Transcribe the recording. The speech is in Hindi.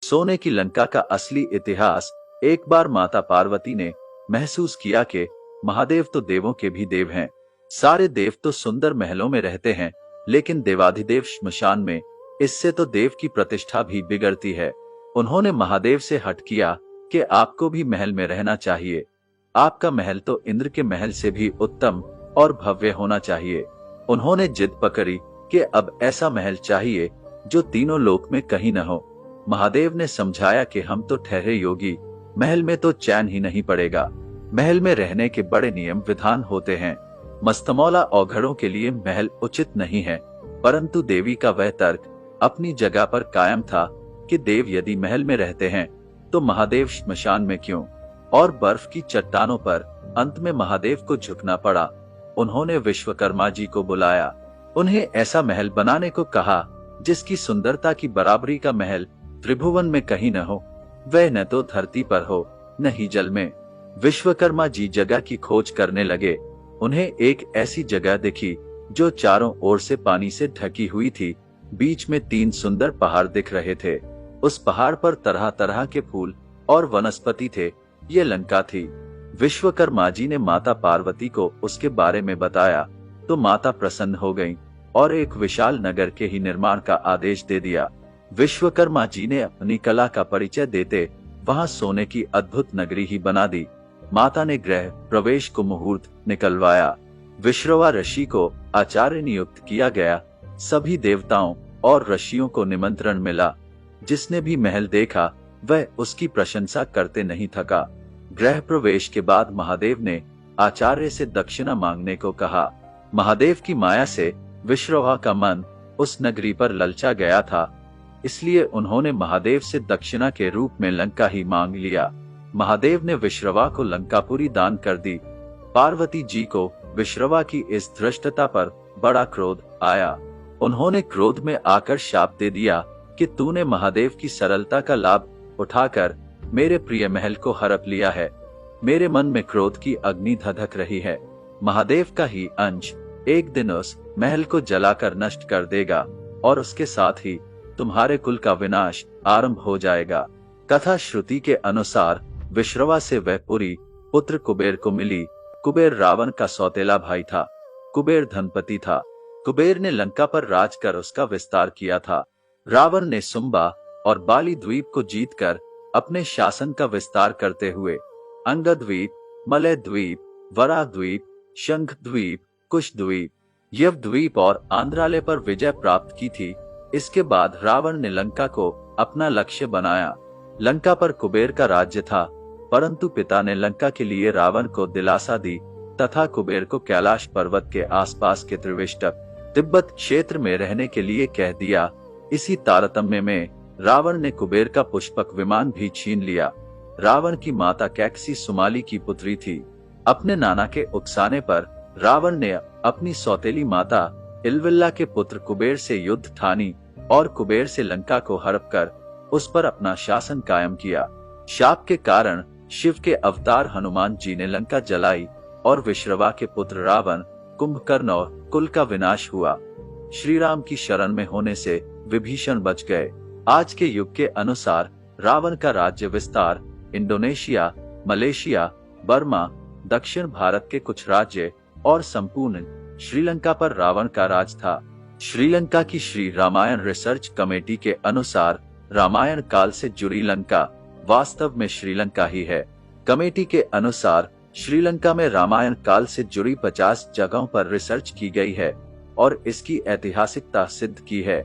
सोने की लंका का असली इतिहास। एक बार माता पार्वती ने महसूस किया कि महादेव तो देवों के भी देव हैं। सारे देव तो सुंदर महलों में रहते हैं, लेकिन देवाधिदेव श्मशान में, इससे तो देव की प्रतिष्ठा भी बिगड़ती है। उन्होंने महादेव से हट किया कि आपको भी महल में रहना चाहिए। आपका महल तो इंद्र के महल से भी उत्तम और भव्य होना चाहिए। उन्होंने जिद पकड़ी कि अब ऐसा महल चाहिए जो तीनों लोक में कहीं न हो। महादेव ने समझाया कि हम तो ठहरे योगी, महल में तो चैन ही नहीं पड़ेगा। महल में रहने के बड़े नियम विधान होते हैं। मस्तमौला औघड़ों के लिए महल उचित नहीं है, परंतु देवी का वह तर्क अपनी जगह पर कायम था कि देव यदि महल में रहते हैं तो महादेव श्मशान में क्यों। और बर्फ की चट्टानों पर अंत में महादेव को झुकना पड़ा। उन्होंने विश्वकर्मा जी को बुलाया, उन्हें ऐसा महल बनाने को कहा जिसकी सुंदरता की बराबरी का महल त्रिभुवन में कहीं न हो, वह न तो धरती पर हो न ही जल में। विश्वकर्मा जी जगह की खोज करने लगे। उन्हें एक ऐसी जगह दिखी जो चारों ओर से पानी से ढकी हुई थी। बीच में 3 सुंदर पहाड़ दिख रहे थे। उस पहाड़ पर तरह तरह के फूल और वनस्पति थे। ये लंका थी। विश्वकर्मा जी ने माता पार्वती को उसके बारे में बताया तो माता प्रसन्न हो गईं और एक विशाल नगर के ही निर्माण का आदेश दे दिया। विश्वकर्मा जी ने अपनी कला का परिचय देते वहां सोने की अद्भुत नगरी ही बना दी। माता ने गृह प्रवेश को मुहूर्त निकलवाया। विश्रवा ऋषि को आचार्य नियुक्त किया गया। सभी देवताओं और ऋषियों को निमंत्रण मिला। जिसने भी महल देखा वह उसकी प्रशंसा करते नहीं थका। गृह प्रवेश के बाद महादेव ने आचार्य से दक्षिणा मांगने को कहा। महादेव की माया से विश्रवा का मन उस नगरी पर ललचा गया था, इसलिए उन्होंने महादेव से दक्षिणा के रूप में लंका ही मांग लिया। महादेव ने विश्रवा को लंकापुरी दान कर दी। पार्वती जी को विश्रवा की इस धृष्टता पर बड़ा क्रोध आया। उन्होंने क्रोध में आकर शाप दे दिया कि तूने महादेव की सरलता का लाभ उठाकर मेरे प्रिय महल को हड़प लिया है। मेरे मन में क्रोध की अग्नि धधक रही है। महादेव का ही अंश एक दिन उस महल को जलाकर नष्ट कर देगा और उसके साथ ही तुम्हारे कुल का विनाश आरंभ हो जाएगा। कथा श्रुति के अनुसार विश्रवा से वह पुरी पुत्र कुबेर को मिली। कुबेर रावण का सौतेला भाई था। कुबेर धनपति था। कुबेर ने लंका पर राज कर उसका विस्तार किया था। रावण ने सुम्बा और बाली द्वीप को जीतकर अपने शासन का विस्तार करते हुए अंगद द्वीप, मलय द्वीप, वराह द्वीप, शंख द्वीप, कुश द्वीप, यव द्वीप और आंध्रालय पर विजय प्राप्त की थी। इसके बाद रावण ने लंका को अपना लक्ष्य बनाया। लंका पर कुबेर का राज्य था, परंतु पिता ने लंका के लिए रावण को दिलासा दी तथा कुबेर को कैलाश पर्वत के आसपास के त्रिवेष्टक तिब्बत क्षेत्र में रहने के लिए कह दिया। इसी तारतम्य में रावण ने कुबेर का पुष्पक विमान भी छीन लिया। रावण की माता कैकसी सुमाली की पुत्री थी। अपने नाना के उकसाने पर रावण ने अपनी सौतेली माता इलविल्ला के पुत्र कुबेर से युद्ध ठानी और कुबेर से लंका को हड़प कर उस पर अपना शासन कायम किया। शाप के कारण शिव के अवतार हनुमान जी ने लंका जलाई और विश्रवा के पुत्र रावण, कुंभकर्ण और कुल का विनाश हुआ। श्री राम की शरण में होने से विभीषण बच गए। आज के युग के अनुसार रावण का राज्य विस्तार इंडोनेशिया, मलेशिया, बर्मा, दक्षिण भारत के कुछ राज्य और संपूर्ण श्रीलंका पर रावण का राज था। श्रीलंका की श्री रामायण रिसर्च कमेटी के अनुसार रामायण काल से जुड़ी लंका वास्तव में श्रीलंका ही है। कमेटी के अनुसार श्रीलंका में रामायण काल से जुड़ी 50 जगहों पर रिसर्च की गई है और इसकी ऐतिहासिकता सिद्ध की है।